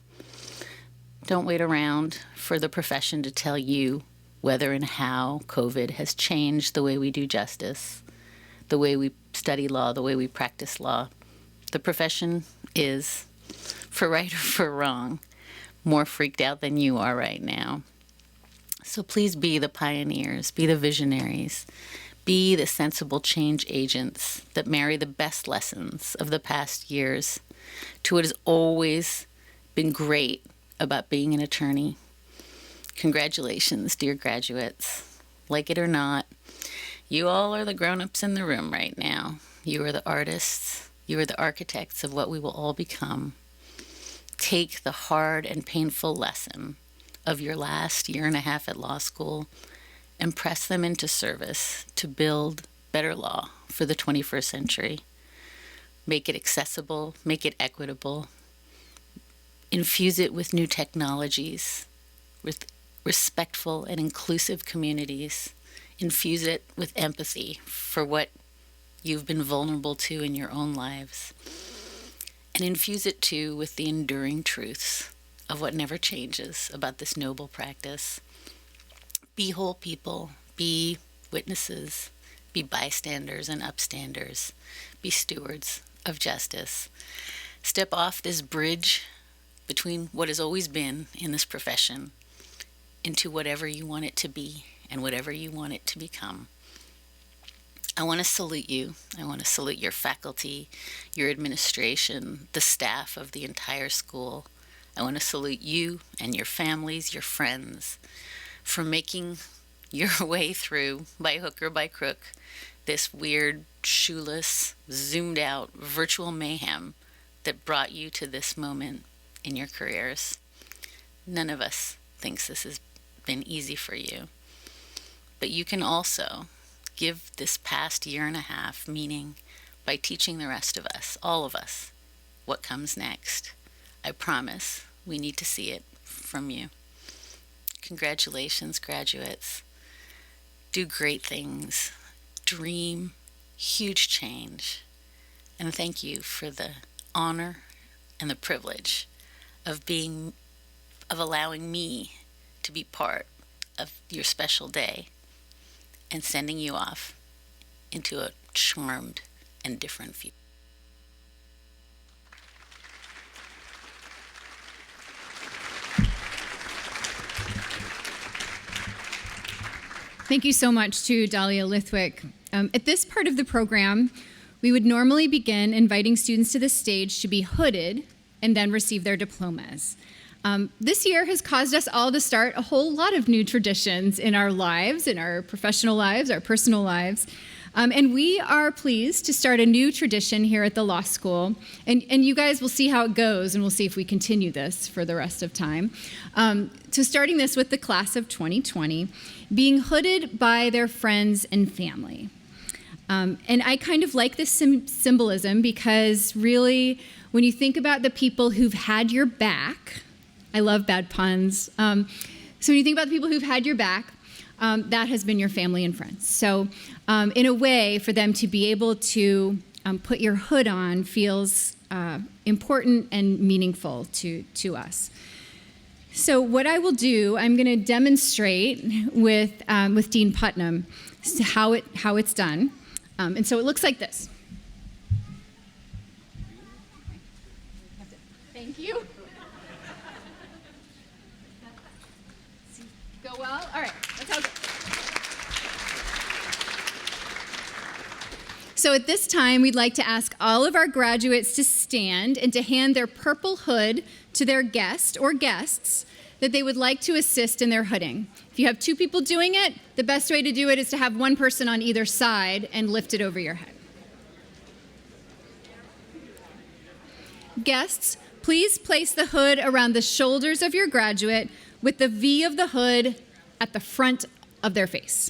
Don't wait around for the profession to tell you whether and how COVID has changed the way we do justice, the way we study law, the way we practice law. The profession is, for right or for wrong, more freaked out than you are right now. So please be the pioneers, be the visionaries, be the sensible change agents that marry the best lessons of the past years to what has always been great about being an attorney. Congratulations, dear graduates. Like it or not, you all are the grown-ups in the room right now. You are the artists. You are the architects of what we will all become. Take the hard and painful lesson of your last year and a half at law school and press them into service to build better law for the 21st century. Make it accessible, make it equitable, infuse it with new technologies, with respectful and inclusive communities, infuse it with empathy for what you've been vulnerable to in your own lives, and infuse it too with the enduring truths of what never changes about this noble practice. Be whole people, be witnesses, be bystanders and upstanders, be stewards of justice. Step off this bridge between what has always been in this profession into whatever you want it to be and whatever you want it to become. I want to salute you. I want to salute your faculty, your administration, the staff of the entire school. I want to salute you and your families, your friends, for making your way through, by hook or by crook, this weird, shoeless, zoomed out virtual mayhem that brought you to this moment in your careers. None of us thinks this has been easy for you, but you can also give this past year and a half meaning by teaching the rest of us, all of us, what comes next. I promise we need to see it from you. Congratulations, graduates. Do great things. Dream huge change. And thank you for the honor and the privilege of allowing me to be part of your special day and sending you off into a charmed and different future. Thank you so much to Dalia Lithwick. At this part of the program, we would normally begin inviting students to the stage to be hooded and then receive their diplomas. This year has caused us all to start a whole lot of new traditions in our lives, in our professional lives, our personal lives. And we are pleased to start a new tradition here at the law school. And you guys will see how it goes, and we'll see if we continue this for the rest of time. So starting this with the class of 2020, being hooded by their friends and family. And I kind of like this symbolism because really, when you think about the people who've had your back, I love bad puns. So when you think about the people who've had your back, that has been your family and friends. So in a way, for them to be able to put your hood on feels important and meaningful to us. So what I will do, I'm going to demonstrate with Dean Putnam how it's done. And so it looks like this. Thank you. Go well? All right, that's how it goes. So at this time, we'd like to ask all of our graduates to stand and to hand their purple hood to their guest or guests that they would like to assist in their hooding. If you have two people doing it, the best way to do it is to have one person on either side and lift it over your head. Guests, please place the hood around the shoulders of your graduate with the V of the hood at the front of their face.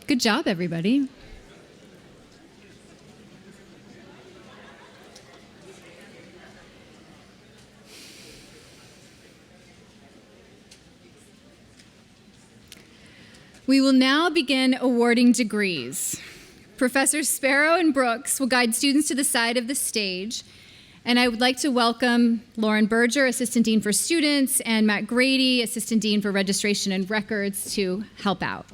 Good job, everybody. We will now begin awarding degrees. Professors Sparrow and Brooks will guide students to the side of the stage, and I would like to welcome Lauren Berger, Assistant Dean for Students, and Matt Grady, Assistant Dean for Registration and Records, to help out.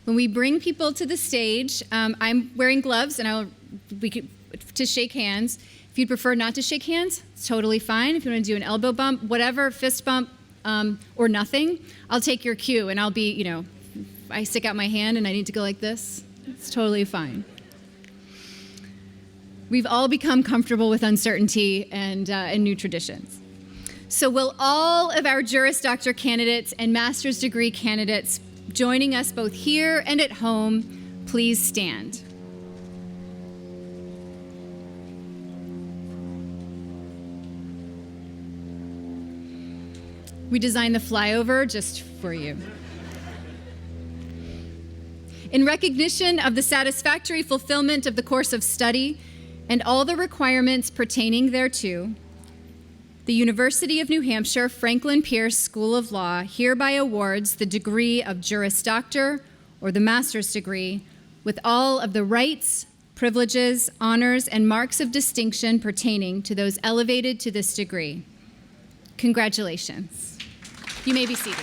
When we bring people to the stage, I'm wearing gloves, and to shake hands. If you'd prefer not to shake hands, it's totally fine. If you want to do an elbow bump, whatever, fist bump, or nothing, I'll take your cue and I'll be, I stick out my hand and I need to go like this. It's totally fine. We've all become comfortable with uncertainty and new traditions. So will all of our Juris Doctor candidates and master's degree candidates joining us both here and at home, please stand. We designed the flyover just for you. In recognition of the satisfactory fulfillment of the course of study and all the requirements pertaining thereto, the University of New Hampshire Franklin Pierce School of Law hereby awards the degree of Juris Doctor or the master's degree with all of the rights, privileges, honors, and marks of distinction pertaining to those elevated to this degree. Congratulations. You may be seated.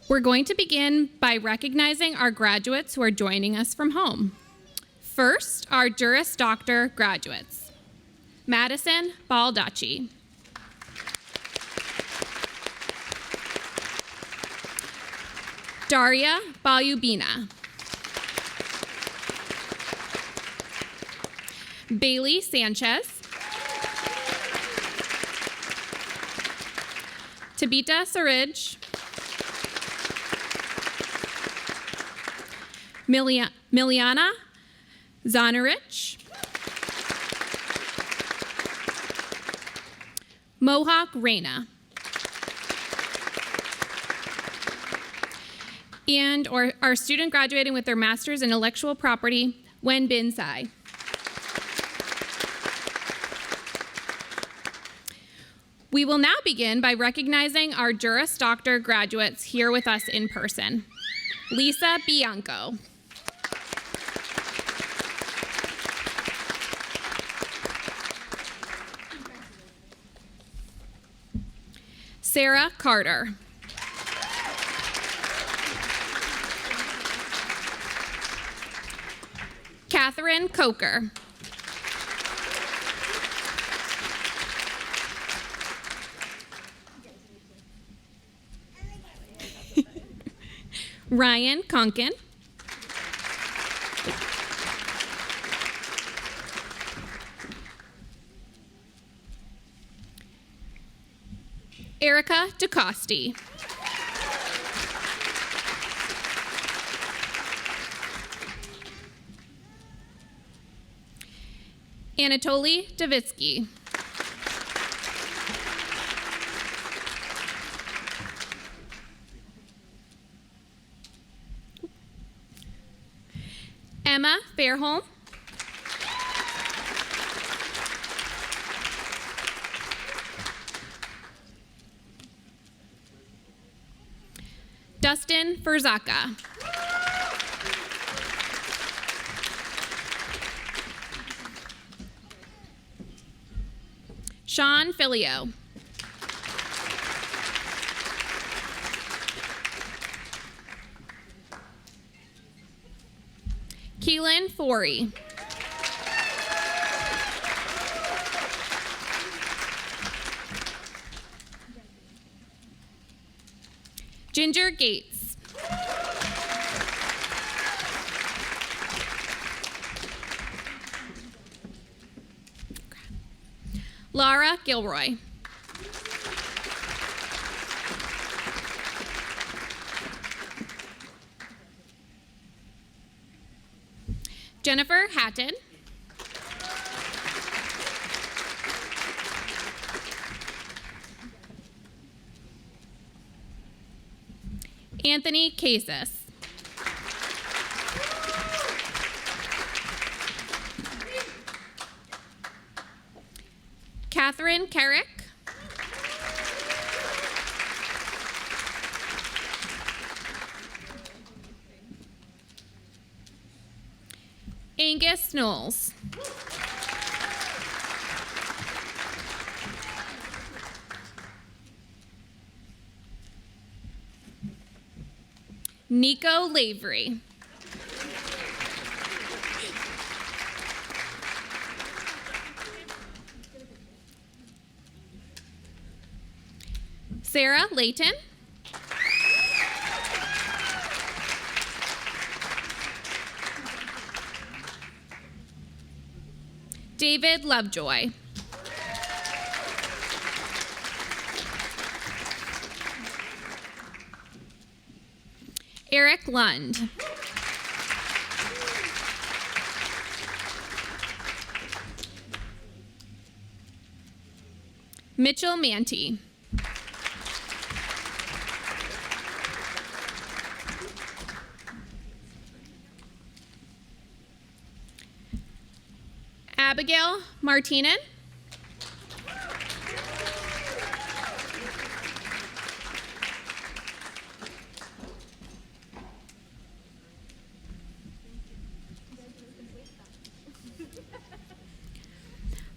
We're going to begin by recognizing our graduates who are joining us from home. First, our Juris Doctor graduates. Madison Baldacci. Daria Balyubina. Bailey Sanchez. Tabita Sarij. Miliana Zonarich. Mohawk Reina. And our student graduating with their master's in intellectual property, Wen Bin Sai. We will now begin by recognizing our Juris Doctor graduates here with us in person. Lisa Bianco. Sarah Carter. Catherine Coker. Ryan Conkin. Erica DeCosti. Anatoly Davitsky. Emma Fairholm. Dustin Furzaka. Sean Filio. Keelan Forey. Ginger Gates. Laura Gilroy. Jennifer Hatton. Anthony Casas. Catherine Carrick. Angus Knowles. Nico Lavery. Sarah Layton. David Lovejoy. Eric Lund. Mitchell Manty. Abigail Martinen.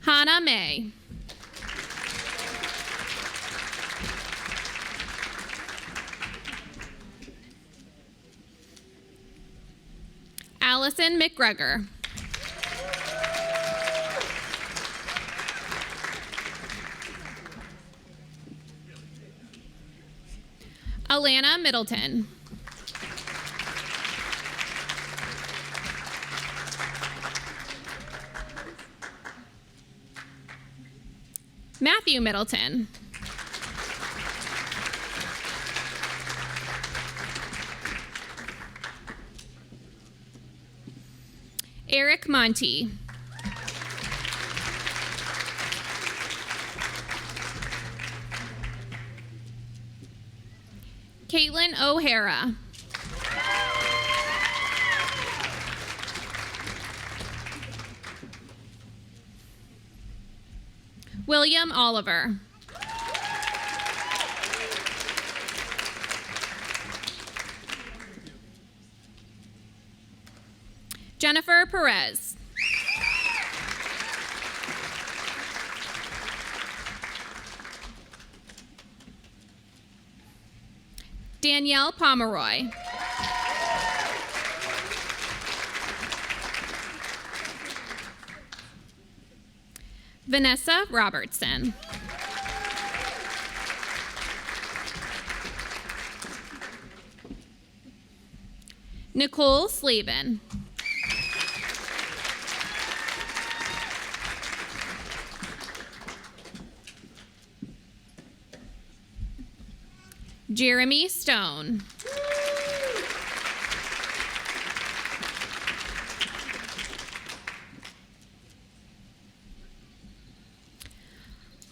Hannah May. Allison McGregor. Alana Middleton. Matthew Middleton. Eric Monty. Caitlin O'Hara. William Oliver. Jennifer Perez. Danielle Pomeroy. Vanessa Robertson. Nicole Slavin. Jeremy Stone.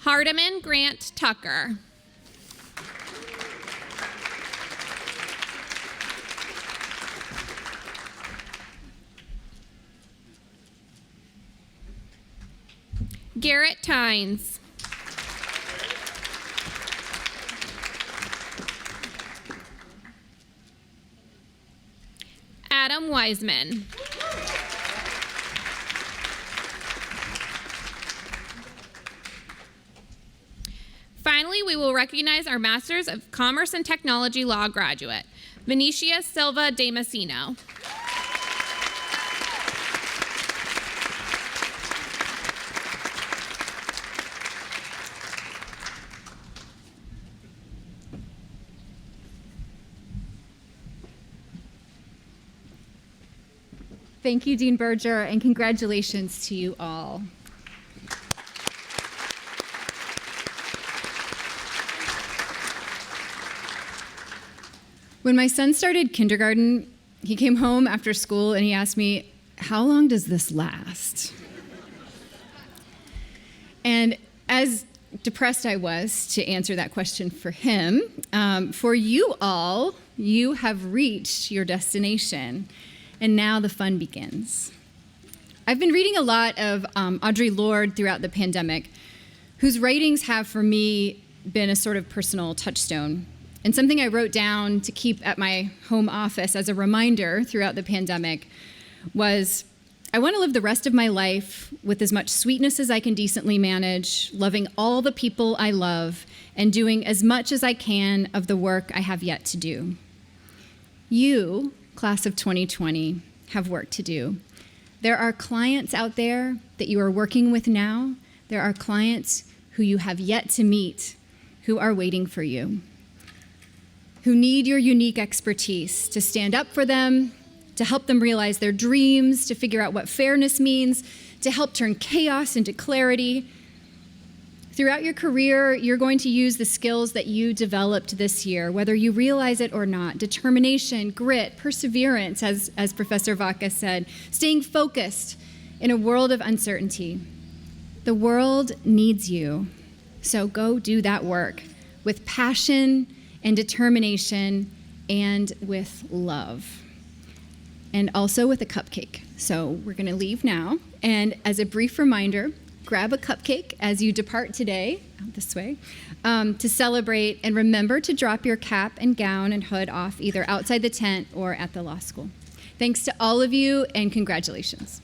Hardiman Grant Tucker. Garrett Tynes. Adam Wiseman. Finally, we will recognize our Masters of Commerce and Technology Law graduate, Vinicius Silva Damasino. Thank you, Dean Berger, and congratulations to you all. When my son started kindergarten, he came home after school and he asked me, "How long does this last?" And as depressed I was to answer that question for him, for you all, you have reached your destination. And now the fun begins. I've been reading a lot of Audre Lorde throughout the pandemic, whose writings have for me been a sort of personal touchstone. And something I wrote down to keep at my home office as a reminder throughout the pandemic was, I want to live the rest of my life with as much sweetness as I can decently manage, loving all the people I love, and doing as much as I can of the work I have yet to do. You, class of 2020, have work to do. There are clients out there that you are working with now. There are clients who you have yet to meet who are waiting for you, who need your unique expertise to stand up for them, to help them realize their dreams, to figure out what fairness means, to help turn chaos into clarity. Throughout your career, you're going to use the skills that you developed this year, whether you realize it or not: determination, grit, perseverance, as Professor Vodka said, staying focused in a world of uncertainty. The world needs you, so go do that work with passion and determination and with love. And also with a cupcake. So we're going to leave now. And as a brief reminder, grab a cupcake as you depart today, out this way, to celebrate. And remember to drop your cap and gown and hood off either outside the tent or at the law school. Thanks to all of you, and congratulations.